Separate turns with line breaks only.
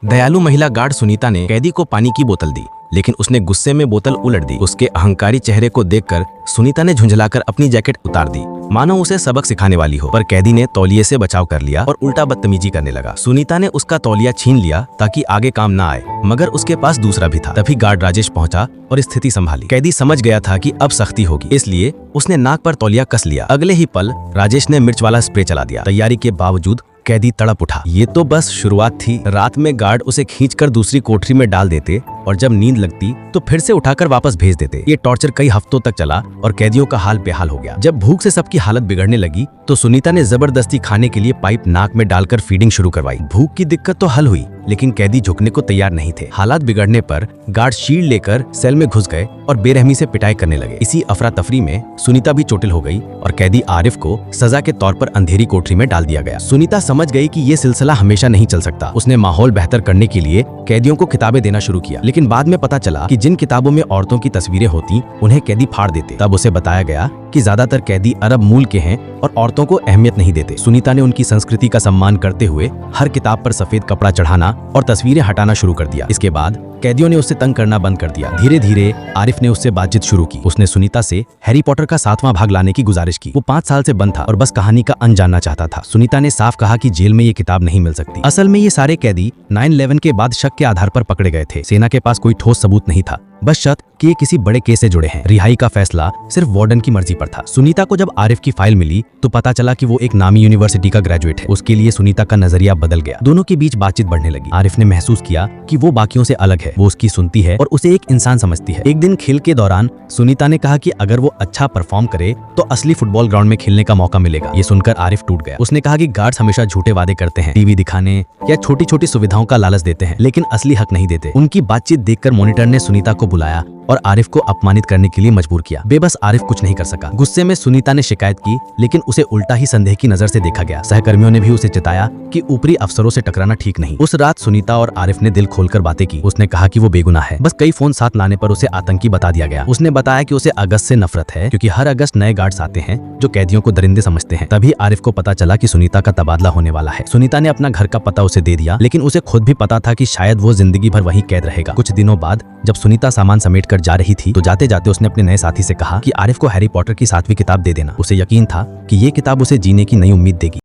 दयालु महिला गार्ड सुनीता ने कैदी को पानी की बोतल दी, लेकिन उसने गुस्से में बोतल उलट दी। उसके अहंकारी चेहरे को देखकर सुनीता ने झुंझलाकर अपनी जैकेट उतार दी, मानो उसे सबक सिखाने वाली हो। पर कैदी ने तौलिए से बचाव कर लिया और उल्टा बदतमीजी करने लगा। सुनीता ने उसका तौलिया छीन लिया ताकि आगे काम न आए, मगर उसके पास दूसरा भी था। तभी गार्ड राजेश पहुंचा और स्थिति संभाली। कैदी समझ गया था कि अब सख्ती होगी, इसलिए उसने नाक पर तौलिया कस लिया। अगले ही पल राजेश ने मिर्च वाला स्प्रे चला दिया। तैयारी के बावजूद कैदी तड़प उठा। ये तो बस शुरुआत थी। रात में गार्ड उसे खींचकर दूसरी कोठरी में डाल देते और जब नींद लगती तो फिर से उठाकर वापस भेज देते। ये टॉर्चर कई हफ्तों तक चला और कैदियों का हाल बेहाल हो गया। जब भूख से सबकी हालत बिगड़ने लगी तो सुनीता ने जबरदस्ती खाने के लिए पाइप नाक में डालकर फीडिंग शुरू करवाई। भूख की दिक्कत तो हल हुई, लेकिन कैदी झुकने को तैयार नहीं थे। हालात बिगड़ने पर गार्ड शील्ड लेकर सेल में घुस गए और बेरहमी से पिटाई करने लगे। इसी अफरा तफरी में सुनीता भी चोटिल हो गई और कैदी आरिफ को सजा के तौर पर अंधेरी कोठरी में डाल दिया गया। सुनीता समझ गई कि ये सिलसिला हमेशा नहीं चल सकता। उसने माहौल बेहतर करने के लिए कैदियों को किताबें देना शुरू किया, लेकिन बाद में पता चला कि जिन किताबों में औरतों की तस्वीरें होती उन्हें कैदी फाड़ देते। तब उसे बताया गया कि ज्यादातर कैदी अरब मूल के हैं और औरतों को अहमियत नहीं देते। सुनीता ने उनकी संस्कृति का सम्मान करते हुए हर किताब पर सफेद कपड़ा चढ़ाना और तस्वीरें हटाना शुरू कर दिया। इसके बाद कैदियों ने उससे तंग करना बंद कर दिया। धीरे धीरे आरिफ ने उससे बातचीत शुरू की। उसने सुनीता से हैरी पॉटर का 7वां भाग लाने की गुजारिश की। वो 5 साल से बंद था और बस कहानी का अंत जानना चाहता था। सुनीता ने साफ कहा कि जेल में ये किताब नहीं मिल सकती। असल में ये सारे कैदी 9/11 के बाद शक के आधार पर पकड़े गए थे। सेना के पास कोई ठोस सबूत नहीं था, बस शक कि ये किसी बड़े केस से जुड़े हैं। रिहाई का फैसला सिर्फ वार्डन की मर्जी पर था। सुनीता को जब आरिफ की फाइल मिली तो पता चला कि वो एक नामी यूनिवर्सिटी का ग्रेजुएट है। उसके लिए सुनीता का नजरिया बदल गया। दोनों के बीच बातचीत बढ़ने लगी। आरिफ ने महसूस किया कि वो बाकियों से अलग है। वो उसकी सुनती है और उसे एक इंसान समझती है। एक दिन खेल के दौरान सुनीता ने कहा कि अगर वो अच्छा परफॉर्म करे तो असली फुटबॉल ग्राउंड में खेलने का मौका मिलेगा। ये सुनकर आरिफ टूट गया। उसने कहा कि गार्ड्स हमेशा झूठे वादे करते हैं, टीवी दिखाने या छोटी छोटी सुविधाओं का लालच देते हैं, लेकिन असली हक नहीं देते। उनकी बातचीत देखकर मॉनिटर ने सुनीता को बुलाया और आरिफ को अपमानित करने के लिए मजबूर किया। बेबस आरिफ कुछ नहीं कर सका। गुस्से में सुनीता ने शिकायत की, लेकिन उसे उल्टा ही संदेह की नजर से देखा गया। सहकर्मियों ने भी उसे चिताया कि ऊपरी अफसरों से टकराना ठीक नहीं। उस रात सुनीता और आरिफ ने दिल खोलकर बातें की। उसने कहा कि वो बेगुनाह है, बस कई फोन साथ लाने पर उसे आतंकी बता दिया गया। उसने बताया कि उसे अगस्त से नफरत है, क्योंकि हर अगस्त नए गार्ड्स आते हैं जो कैदियों को दरिंदे समझते हैं। तभी आरिफ को पता चला कि सुनीता का तबादला होने वाला है। सुनीता ने अपना घर का पता उसे दे दिया, लेकिन उसे खुद भी पता था कि शायद वो जिंदगी भर वहीं कैद रहेगा। कुछ दिनों बाद जब सुनीता सामान समेट कर जा रही थी तो जाते जाते उसने अपने नए साथी से कहा कि आरिफ को हैरी पॉटर की 7वीं किताब दे देना। उसे यकीन था कि ये किताब उसे जीने की नई उम्मीद देगी।